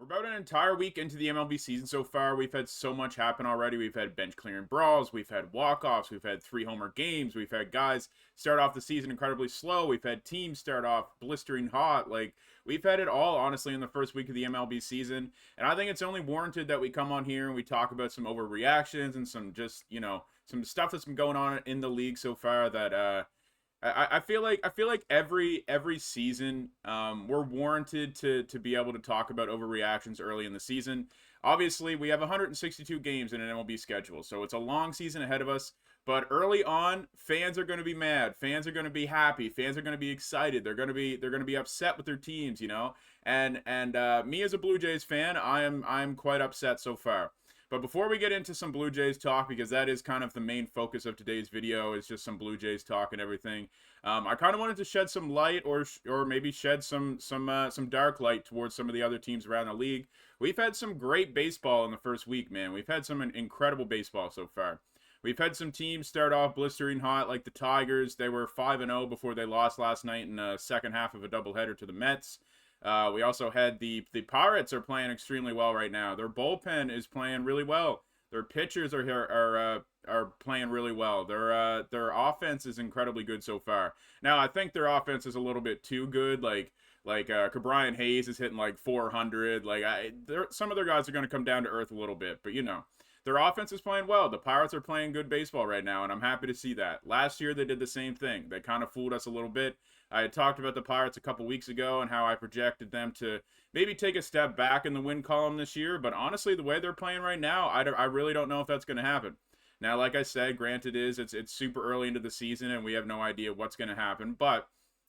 We're about an entire week into the MLB season so far. We've had so much happen already. We've had bench clearing brawls, we've had walk-offs, we've had 3-homer games, we've had guys start off the season incredibly slow, we've had teams start off blistering hot. Like, we've had it all, honestly, in the first week of the MLB season. And I think it's only warranted that we come on here and we talk about some overreactions and some just, some stuff that's been going on in the league so far that I feel like every season we're warranted to be able to talk about overreactions early in the season. Obviously, we have 162 games in an MLB schedule, so it's a long season ahead of us. But early on, fans are going to be mad. Fans are going to be happy. Fans are going to be excited. They're going to be upset with their teams. And me as a Blue Jays fan, I'm quite upset so far. But before we get into some Blue Jays talk, because that is kind of the main focus of today's video, is just some Blue Jays talk and everything. I kind of wanted to shed some light, or maybe shed some dark light towards some of the other teams around the league. We've had some great baseball in the first week, man. We've had some incredible baseball so far. We've had some teams start off blistering hot, like the Tigers. They were 5-0 before they lost last night in the second half of a doubleheader to the Mets. We also had the Pirates are playing extremely well right now. Their bullpen is playing really well. Their pitchers are playing really well. Their offense is incredibly good so far. Now I think their offense is a little bit too good. Like Cabrian Hayes is hitting like 400. Some of their guys are going to come down to earth a little bit, but their offense is playing well. The Pirates are playing good baseball right now, and I'm happy to see that. Last year they did the same thing. They kind of fooled us a little bit. I had talked about the Pirates a couple weeks ago and how I projected them to maybe take a step back in the win column this year. But honestly, the way they're playing right now, I really don't know if that's going to happen. Now, like I said, granted it's super early into the season and we have no idea what's going to happen. But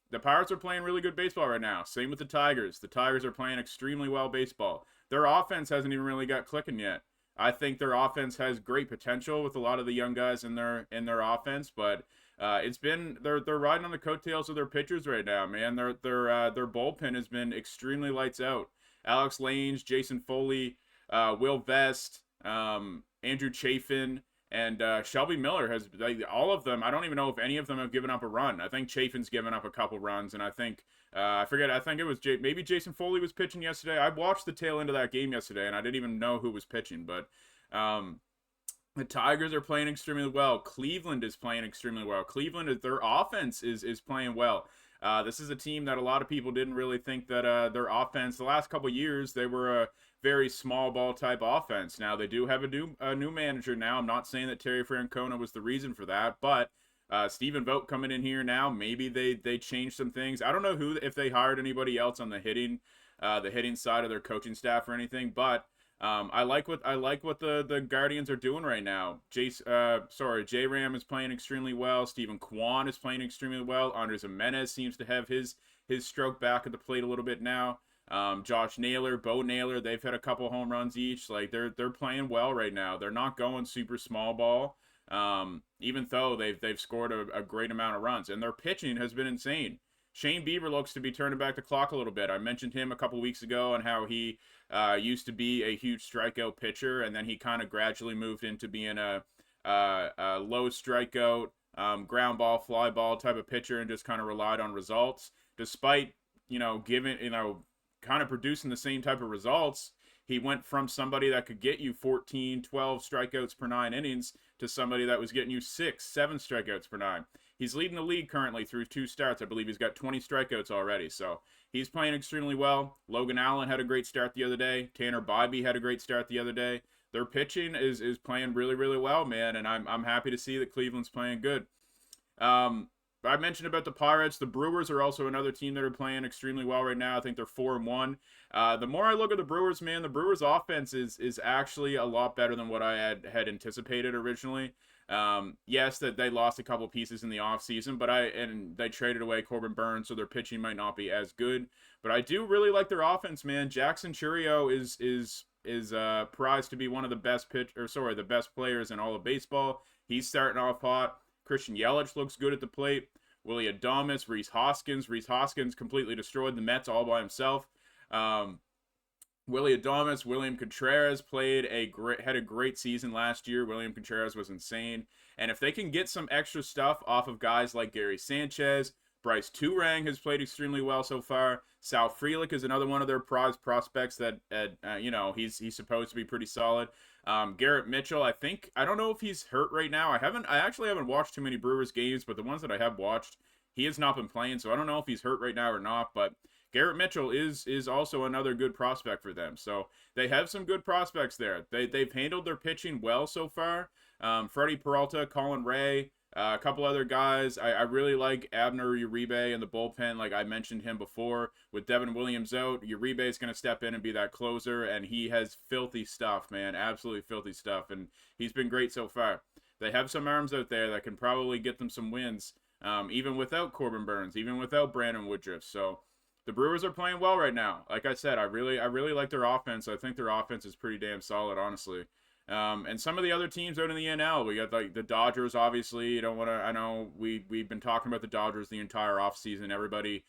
the Pirates are playing really good baseball right now. Same with the Tigers. The Tigers are playing extremely well baseball. Their offense hasn't even really got clicking yet. I think their offense has great potential with a lot of the young guys in their offense, but they're riding on the coattails of their pitchers right now, man. Their bullpen has been extremely lights out. Alex Lange, Jason Foley, Will Vest, Andrew Chafin, and Shelby Miller has all of them. I don't even know if any of them have given up a run. I think Chafin's given up a couple runs, and I think I forget. I think it was maybe Jason Foley was pitching yesterday. I watched the tail end of that game yesterday, and I didn't even know who was pitching. But the Tigers are playing extremely well. Cleveland is playing extremely well. Their offense is playing well. This is a team that a lot of people didn't really think that their offense, the last couple years, they were a very small ball type offense. Now, they do have a new manager now. I'm not saying that Terry Francona was the reason for that, but Stephen Vogt coming in here now, maybe they changed some things. I don't know if they hired anybody else on the hitting side of their coaching staff or anything, but I like what the Guardians are doing right now. J Ram is playing extremely well. Stephen Kwan is playing extremely well. Andres Jimenez seems to have his stroke back at the plate a little bit now. Josh Naylor, Bo Naylor, they've had a couple home runs each. Like they're playing well right now. They're not going super small ball. Even though they've scored a great amount of runs, and their pitching has been insane. Shane Bieber looks to be turning back the clock a little bit. I mentioned him a couple weeks ago and how he used to be a huge strikeout pitcher, and then he kind of gradually moved into being a low strikeout, ground ball, fly ball type of pitcher, and just kind of relied on results. Despite kind of producing the same type of results, he went from somebody that could get you 14, 12 strikeouts per 9 innings to somebody that was getting you 6, 7 strikeouts per 9. He's leading the league currently through 2 starts. I believe he's got 20 strikeouts already. So he's playing extremely well. Logan Allen had a great start the other day. Tanner Bybee had a great start the other day. Their pitching is playing really, really well, man. And I'm happy to see that Cleveland's playing good. I mentioned about the Pirates. The Brewers are also another team that are playing extremely well right now. I think they're 4-1. The more I look at the Brewers, man, the Brewers' offense is actually a lot better than what I had anticipated originally. Yes, that they lost a couple pieces in the offseason, and they traded away Corbin Burns, so their pitching might not be as good. But I do really like their offense, man. Jackson Chourio is prized to be one of the best the best players in all of baseball. He's starting off hot. Christian Yelich looks good at the plate. Willie Adames, Rhys Hoskins. Rhys Hoskins completely destroyed the Mets all by himself. Willie Adames, William Contreras had a great season last year. William Contreras was insane. And if they can get some extra stuff off of guys like Gary Sanchez, Bryce Turang has played extremely well so far. Sal Frelick is another one of their prize prospects that, he's supposed to be pretty solid. Garrett Mitchell, I don't know if he's hurt right now. I actually haven't watched too many Brewers games, but the ones that I have watched, he has not been playing, so I don't know if he's hurt right now or not. But Garrett Mitchell is also another good prospect for them. So they have some good prospects there. They've handled their pitching well so far. Freddie Peralta, Colin Ray, a couple other guys. I really like Abner Uribe in the bullpen. Like I mentioned him before. With Devin Williams out, Uribe is going to step in and be that closer, and he has filthy stuff, man. Absolutely filthy stuff, and he's been great so far. They have some arms out there that can probably get them some wins, even without Corbin Burns, even without Brandon Woodruff. So the Brewers are playing well right now. Like I said, I really like their offense. I think their offense is pretty damn solid, honestly. And some of the other teams out in the NL, we got like the Dodgers. Obviously, you don't want to. I know we've been talking about the Dodgers the entire offseason. Everybody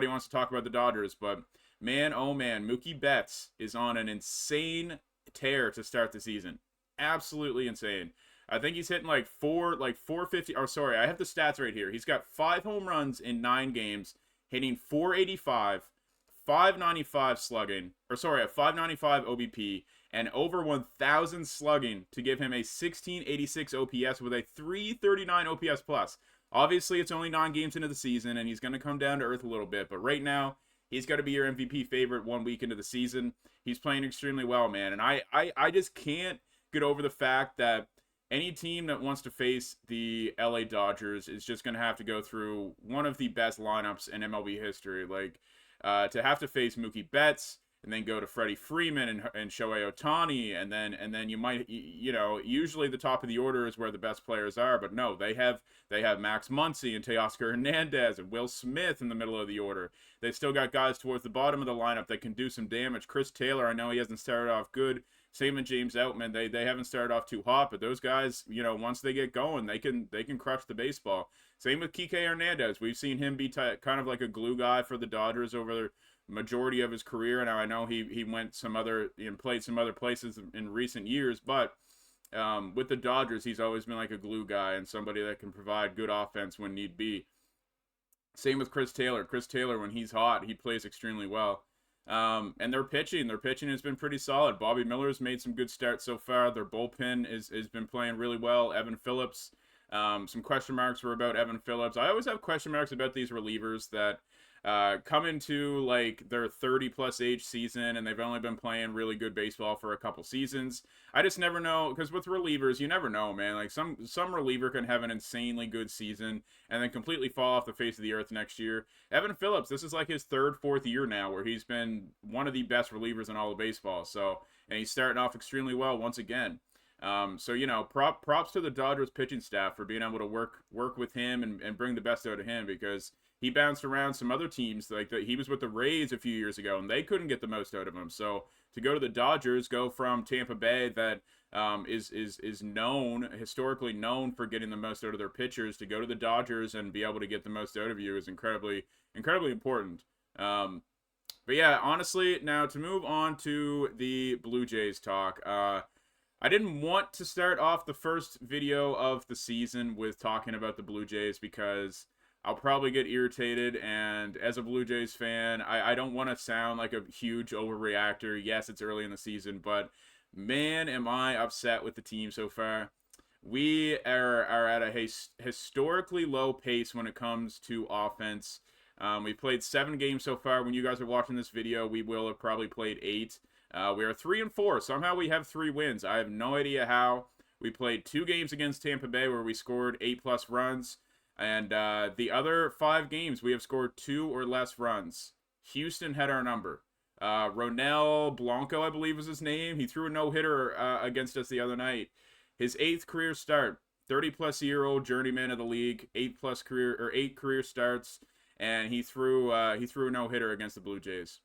wants to talk about the Dodgers, but man, oh man, Mookie Betts is on an insane tear to start the season. Absolutely insane. I think he's hitting like 450. Oh, sorry, I have the stats right here. He's got 5 home runs in 9 games, hitting 485, 595 slugging, or sorry, a 595 OBP, and over 1,000 slugging to give him a 1686 OPS with a 339 OPS plus. Obviously, it's only 9 games into the season, and he's going to come down to earth a little bit, but right now, he's got to be your MVP favorite 1 week into the season. He's playing extremely well, man, and I just can't get over the fact that any team that wants to face the LA Dodgers is just going to have to go through one of the best lineups in MLB history. Like, to have to face Mookie Betts and then go to Freddie Freeman and Shohei Ohtani, and then you might, usually the top of the order is where the best players are, but no, they have Max Muncy and Teoscar Hernandez and Will Smith in the middle of the order. They've still got guys towards the bottom of the lineup that can do some damage. Chris Taylor, I know he hasn't started off good. Same with James Outman. They haven't started off too hot, but those guys, once they get going, they can crush the baseball. Same with Kike Hernandez. We've seen him be kind of like a glue guy for the Dodgers over the majority of his career. Now I know he went played some other places in recent years, but with the Dodgers, he's always been like a glue guy and somebody that can provide good offense when need be. Same with Chris Taylor. Chris Taylor, when he's hot, he plays extremely well. And their pitching has been pretty solid. Bobby Miller's made some good starts so far. Their bullpen has been playing really well. Evan Phillips, some question marks were about Evan Phillips. I always have question marks about these relievers that come into like their 30-plus age season and they've only been playing really good baseball for a couple seasons. I just never know, because with relievers, you never know, man. Like some reliever can have an insanely good season and then completely fall off the face of the earth next year. Evan Phillips, this is like his 3rd, 4th year now where he's been one of the best relievers in all of baseball. So, and he's starting off extremely well once again. Props to the Dodgers pitching staff for being able to work with him and bring the best out of him, because he bounced around some other teams. Like he was with the Rays a few years ago, and they couldn't get the most out of him. So to go to the Dodgers, go from Tampa Bay, that is historically known for getting the most out of their pitchers, to go to the Dodgers and be able to get the most out of you is incredibly important. But yeah, honestly, now to move on to the Blue Jays talk. I didn't want to start off the first video of the season with talking about the Blue Jays because I'll probably get irritated, and as a Blue Jays fan, I don't want to sound like a huge overreactor. Yes, it's early in the season, but man, am I upset with the team so far. We are at a historically low pace when it comes to offense. We've played 7 games so far. When you guys are watching this video, we will have probably played 8. We are 3-4. Somehow we have 3 wins. I have no idea how. We played 2 games against Tampa Bay where we scored 8+ runs. And the other 5 games, we have scored 2 or less runs. Houston had our number. Ronel Blanco, I believe was his name. He threw a no-hitter against us the other night. His 8th career start. 30-plus-year-old journeyman of the league. 8 career starts. And he threw a no-hitter against the Blue Jays.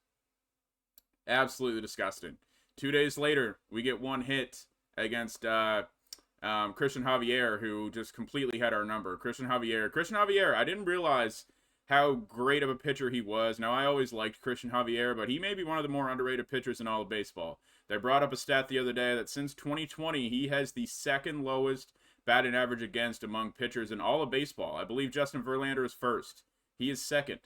Absolutely disgusting. 2 days later, we get 1 hit against Christian Javier, who just completely had our number. Christian Javier, I didn't realize how great of a pitcher he was. Now, I always liked Christian Javier, but he may be one of the more underrated pitchers in all of baseball. They brought up a stat the other day that since 2020, he has the 2nd lowest batting average against among pitchers in all of baseball. I believe Justin Verlander is 1st. He is second.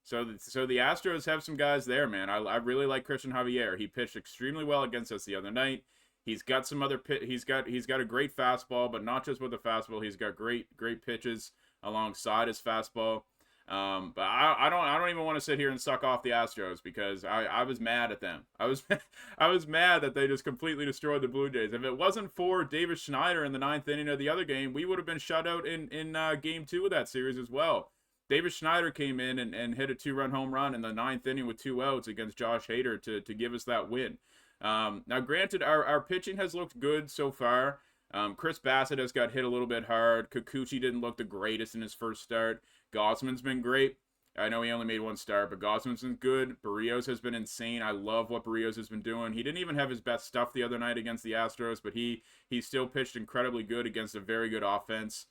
So the Astros have some guys there, man. I really like Christian Javier. He pitched extremely well against us the other night. He's got some other he's got a great fastball, but not just with the fastball. He's got great pitches alongside his fastball. But I don't even want to sit here and suck off the Astros because I was mad at them. I was mad that they just completely destroyed the Blue Jays. If it wasn't for Davis Schneider in the ninth inning of the other game, we would have been shut out in game 2 of that series as well. Davis Schneider came in and hit a 2-run home run in the ninth inning with 2 outs against Josh Hader to give us that win. Now, granted, our pitching has looked good so far. Chris Bassett has got hit a little bit hard. Kikuchi didn't look the greatest in his first start. Gosman's been great. I know he only made 1 start, but Gosman's been good. Barrios has been insane. I love what Barrios has been doing. He didn't even have his best stuff the other night against the Astros, but he still pitched incredibly good against a very good offense.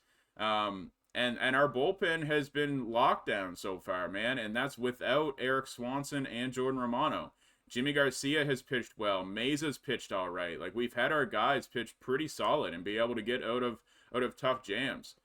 And our bullpen has been locked down so far, man, and that's without Eric Swanson and Jordan Romano. Jimmy Garcia has pitched well. Mesa's pitched all right. Like, we've had our guys pitch pretty solid and be able to get out of tough jams.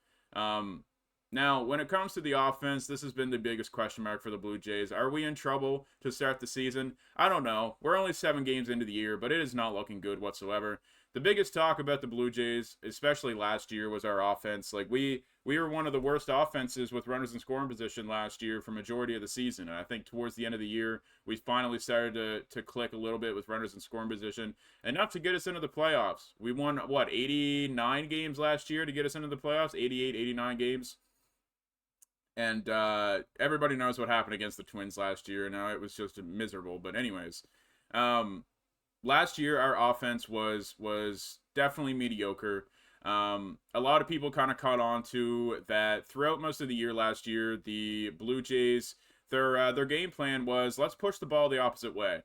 Now, when it comes to the offense, this has been the biggest question mark for the Blue Jays. Are we in trouble to start the season? I don't know. We're only 7 games into the year, but it is not looking good whatsoever. The biggest talk about the Blue Jays, especially last year, was our offense. Like, we were one of the worst offenses with runners in scoring position last year for majority of the season. And I think towards the end of the year, we finally started to click a little bit with runners in scoring position, enough to get us into the playoffs. We won, 89 games last year to get us into the playoffs? 88, 89 games. And everybody knows what happened against the Twins last year. Now, it was just miserable. But anyways, last year our offense was definitely mediocre. A lot of people kind of caught on to that throughout most of the year last year. The Blue Jays, their game plan was, let's push the ball the opposite way.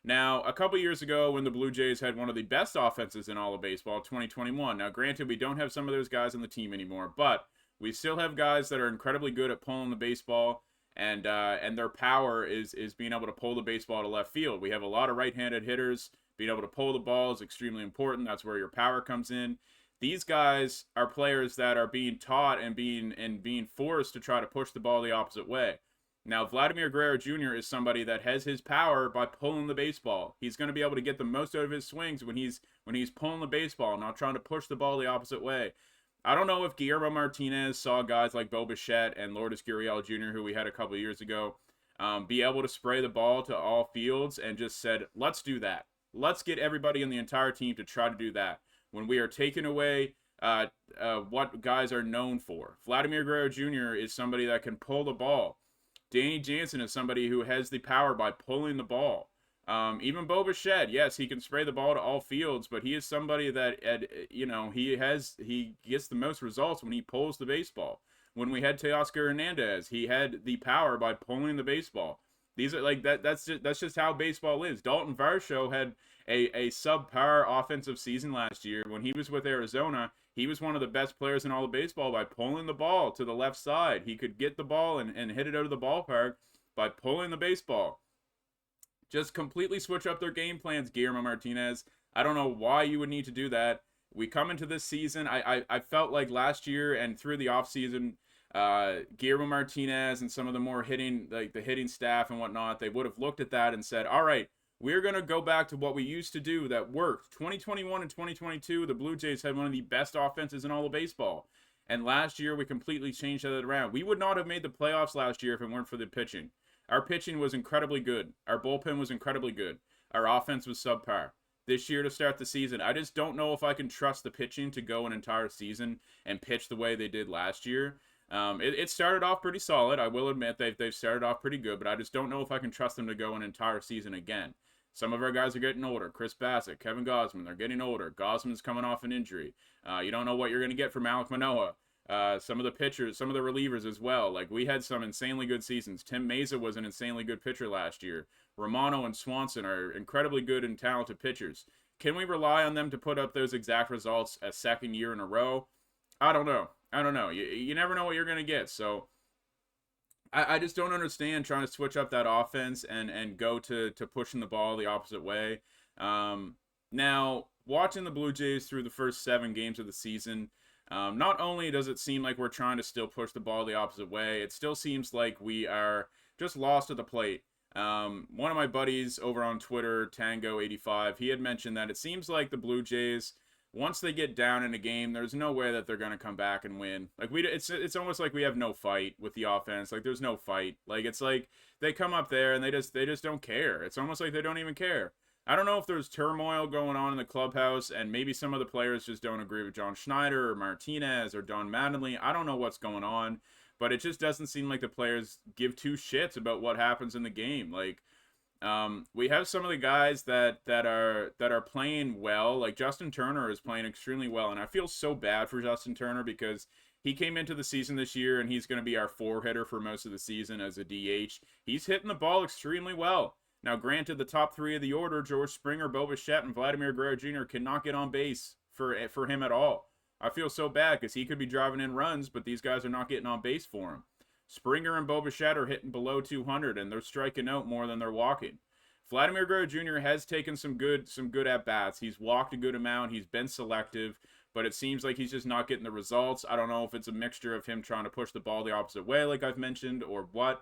Now, a couple years ago, when the Blue Jays had one of the best offenses in all of baseball, 2021. Now, granted, we don't have some of those guys on the team anymore, but we still have guys that are incredibly good at pulling the baseball, and their power is being able to pull the baseball to left field. We have a lot of right-handed hitters. Being able to pull the ball is extremely important. That's where your power comes in. These guys are players that are being taught and being forced to try to push the ball the opposite way. Now, Vladimir Guerrero Jr. is somebody that has his power by pulling the baseball. He's going to be able to get the most out of his swings when he's pulling the baseball, not trying to push the ball the opposite way. I don't know if Guillermo Martinez saw guys like Bo Bichette and Lourdes Gurriel Jr., who we had a couple of years ago, be able to spray the ball to all fields and just said, let's do that. Let's get everybody in the entire team to try to do that. When we are taking away what guys are known for. Vladimir Guerrero Jr. is somebody that can pull the ball. Danny Jansen is somebody who has the power by pulling the ball. Even Bo Bichette, yes, he can spray the ball to all fields, but he is somebody that, he gets the most results when he pulls the baseball. When we had Teoscar Hernandez, he had the power by pulling the baseball. These are like that. That's just how baseball is. Dalton Varsho had a subpar offensive season last year. When he was with Arizona, he was one of the best players in all of baseball by pulling the ball to the left side. He could get the ball and hit it out of the ballpark by pulling the baseball. Just completely switch up their game plans, Guillermo Martinez. I don't know why you would need to do that. We come into this season, I felt like last year and through the offseason, Guillermo Martinez and some of the more hitting, like the hitting staff and whatnot, they would have looked at that and said, all right, we're going to go back to what we used to do that worked. 2021 and 2022, the Blue Jays had one of the best offenses in all of baseball. And last year, we completely changed that around. We would not have made the playoffs last year if it weren't for the pitching. Our pitching was incredibly good. Our bullpen was incredibly good. Our offense was subpar. This year to start the season, I just don't know if I can trust the pitching to go an entire season and pitch the way they did last year. It started off pretty solid. I will admit they've started off pretty good, but I just don't know if I can trust them to go an entire season again. Some of our guys are getting older. Chris Bassett, Kevin Gausman, they're getting older. Gausman's coming off an injury. You don't know what you're going to get from Alek Manoah. Some of the pitchers, some of the relievers as well. Like, we had some insanely good seasons. Tim Mesa was an insanely good pitcher last year. Romano and Swanson are incredibly good and talented pitchers. Can we rely on them to put up those exact results a second year in a row? I don't know. You never know what you're going to get. So I just don't understand trying to switch up that offense and go to pushing the ball the opposite way. Now, watching the Blue Jays through the first 7 games of the season, Not only does it seem like we're trying to still push the ball the opposite way, it still seems like we are just lost at the plate. One of my buddies over on Twitter, Tango85, he had mentioned that it seems like the Blue Jays, once they get down in a game, there's no way that they're gonna come back and win. Like it's almost like we have no fight with the offense. Like there's no fight. Like it's like they come up there and they just don't care. It's almost like they don't even care. I don't know if there's turmoil going on in the clubhouse, and maybe some of the players just don't agree with John Schneider or Martinez or Don Mattingly. I don't know what's going on, but it just doesn't seem like the players give two shits about what happens in the game. Like, we have some of the guys that are playing well. Like Justin Turner is playing extremely well, and I feel so bad for Justin Turner because he came into the season this year and he's going to be our four hitter for most of the season as a DH. He's hitting the ball extremely well. Now, granted, the top three of the order, George Springer, Bo Bichette, and Vladimir Guerrero Jr. cannot get on base for him at all. I feel so bad because he could be driving in runs, but these guys are not getting on base for him. Springer and Bo Bichette are hitting below 200, and they're striking out more than they're walking. Vladimir Guerrero Jr. has taken some good at bats. He's walked a good amount. He's been selective, but it seems like he's just not getting the results. I don't know if it's a mixture of him trying to push the ball the opposite way, like I've mentioned, or what.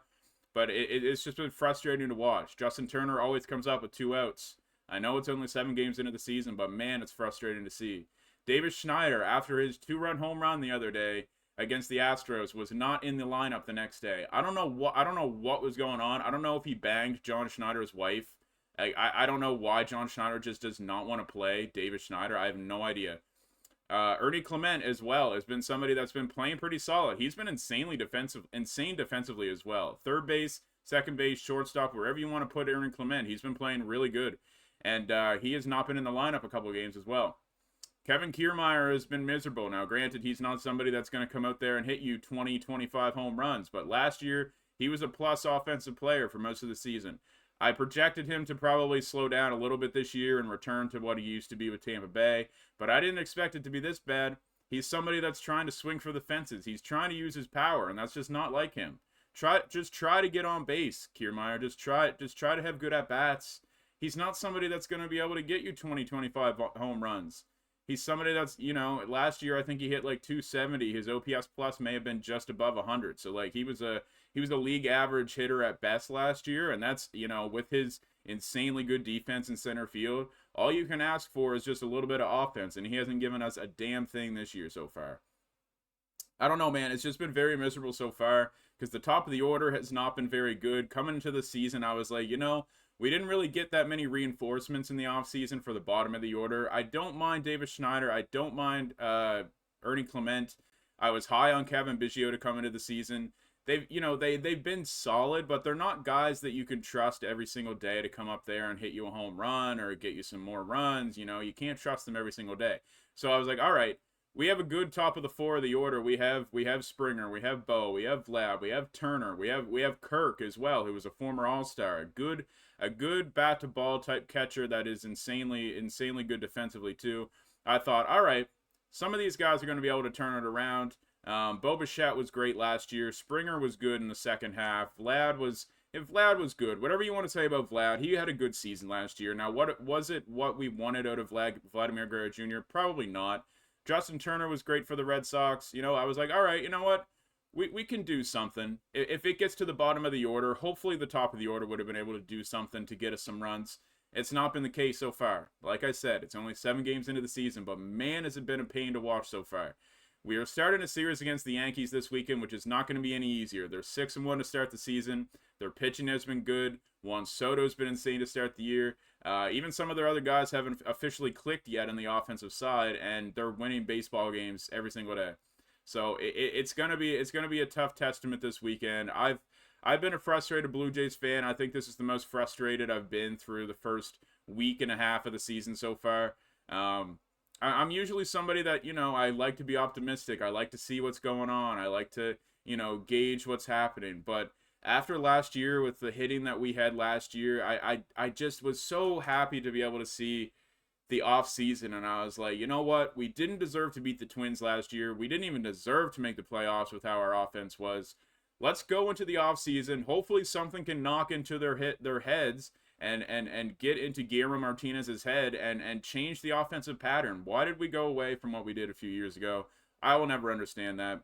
But it's just been frustrating to watch. Justin Turner always comes up with 2 outs. I know it's only 7 games into the season, but man, it's frustrating to see. Davis Schneider, after his 2-run home run the other day against the Astros, was not in the lineup the next day. I don't know what was going on. I don't know if he banged John Schneider's wife. I don't know why John Schneider just does not want to play Davis Schneider. I have no idea. Ernie Clement as well has been somebody that's been playing pretty solid. He's been insane defensively as well. Third base, second base, shortstop, wherever you want to put Ernie Clement, he's been playing really good. And he has not been in the lineup a couple of games as well. Kevin Kiermaier has been miserable. Now, granted, he's not somebody that's going to come out there and hit you 20, 25 home runs. But last year, he was a plus offensive player for most of the season. I projected him to probably slow down a little bit this year and return to what he used to be with Tampa Bay, but I didn't expect it to be this bad. He's somebody that's trying to swing for the fences. He's trying to use his power, and that's just not like him. Just try to get on base, Kiermaier. Just try to have good at-bats. He's not somebody that's going to be able to get you 20, 25 home runs. He's somebody that's, last year I think he hit like 270. His OPS plus may have been just above 100. So like he was a league average hitter at best last year, and that's, with his insanely good defense in center field, all you can ask for is just a little bit of offense, and he hasn't given us a damn thing this year so far. I don't know, man. It's just been very miserable so far because the top of the order has not been very good. Coming into the season, I was like, we didn't really get that many reinforcements in the offseason for the bottom of the order. I don't mind Davis Schneider. I don't mind Ernie Clement. I was high on Kevin Biggio to come into the season. They've been solid, but they're not guys that you can trust every single day to come up there and hit you a home run or get you some more runs. You can't trust them every single day. So I was like, all right, we have a good top of the 4 of the order. We have Springer, we have Bo, we have Vlad, we have Turner, we have Kirk as well, who was a former All-Star, a good bat to ball type catcher that is insanely good defensively too. I thought, all right, some of these guys are going to be able to turn it around. Bo Bichette was great last year. Springer was good in the second half. Vlad was good. Whatever you want to say about Vlad, he had a good season last year. Now, what we wanted out of Vladimir Guerrero Jr.? Probably not. Justin Turner was great for the Red Sox. I was like, all right, you know what? We can do something. If it gets to the bottom of the order, hopefully the top of the order would have been able to do something to get us some runs. It's not been the case so far. Like I said, it's only 7 games into the season, but man, has it been a pain to watch so far. We are starting a series against the Yankees this weekend, which is not going to be any easier. They're 6-1 to start the season. Their pitching has been good. Juan Soto's been insane to start the year. Even some of their other guys haven't officially clicked yet on the offensive side, and they're winning baseball games every single day. So it's gonna be a tough testament this weekend. I've been a frustrated Blue Jays fan. I think this is the most frustrated I've been through the first week and a half of the season so far. I'm usually somebody that, I like to be optimistic. I like to see what's going on. I like to, gauge what's happening. But after last year, with the hitting that we had last year, I just was so happy to be able to see the off season, and I was like, you know what? We didn't deserve to beat the Twins last year. We didn't even deserve to make the playoffs with how our offense was. Let's go into the off season. Hopefully something can knock into their heads and get into Guillermo Martinez's head and change the offensive pattern. Why did we go away from what we did a few years ago? I will never understand that.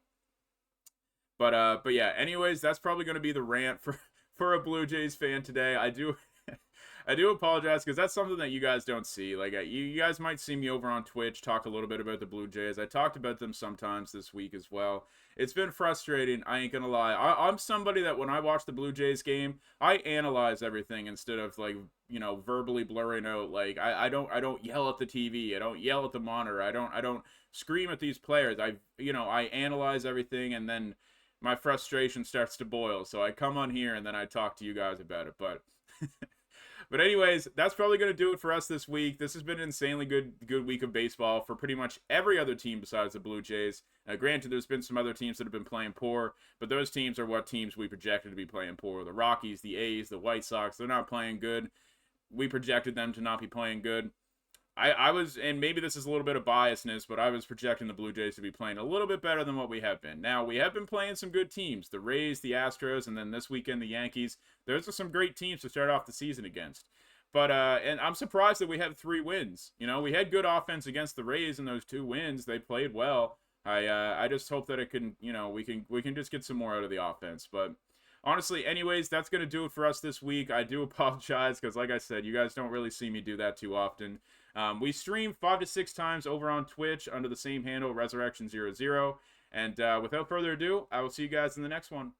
But yeah. Anyways, that's probably going to be the rant for for a Blue Jays fan today. I do I do apologize because that's something that you guys don't see. Like you guys might see me over on Twitch talk a little bit about the Blue Jays. I talked about them sometimes this week as well. It's been frustrating. I ain't gonna lie. I'm somebody that when I watch the Blue Jays game, I analyze everything instead of like verbally blurring out. Like I don't yell at the TV. I don't yell at the monitor. I don't scream at these players. I analyze everything and then my frustration starts to boil. So I come on here and then I talk to you guys about it. But anyways, that's probably going to do it for us this week. This has been an insanely good week of baseball for pretty much every other team besides the Blue Jays. Granted, there's been some other teams that have been playing poor, but those teams are what teams we projected to be playing poor. The Rockies, the A's, the White Sox, they're not playing good. We projected them to not be playing good. I was, and maybe this is a little bit of biasness, but I was projecting the Blue Jays to be playing a little bit better than what we have been. Now, we have been playing some good teams. The Rays, the Astros, and then this weekend, the Yankees. Those are some great teams to start off the season against. And I'm surprised that we have 3 wins. We had good offense against the Rays in those 2 wins. They played well. I just hope that it can, we can just get some more out of the offense. But honestly, anyways, that's going to do it for us this week. I do apologize because, like I said, you guys don't really see me do that too often. We stream 5 to 6 times over on Twitch under the same handle, Resurrection00. And without further ado, I will see you guys in the next one.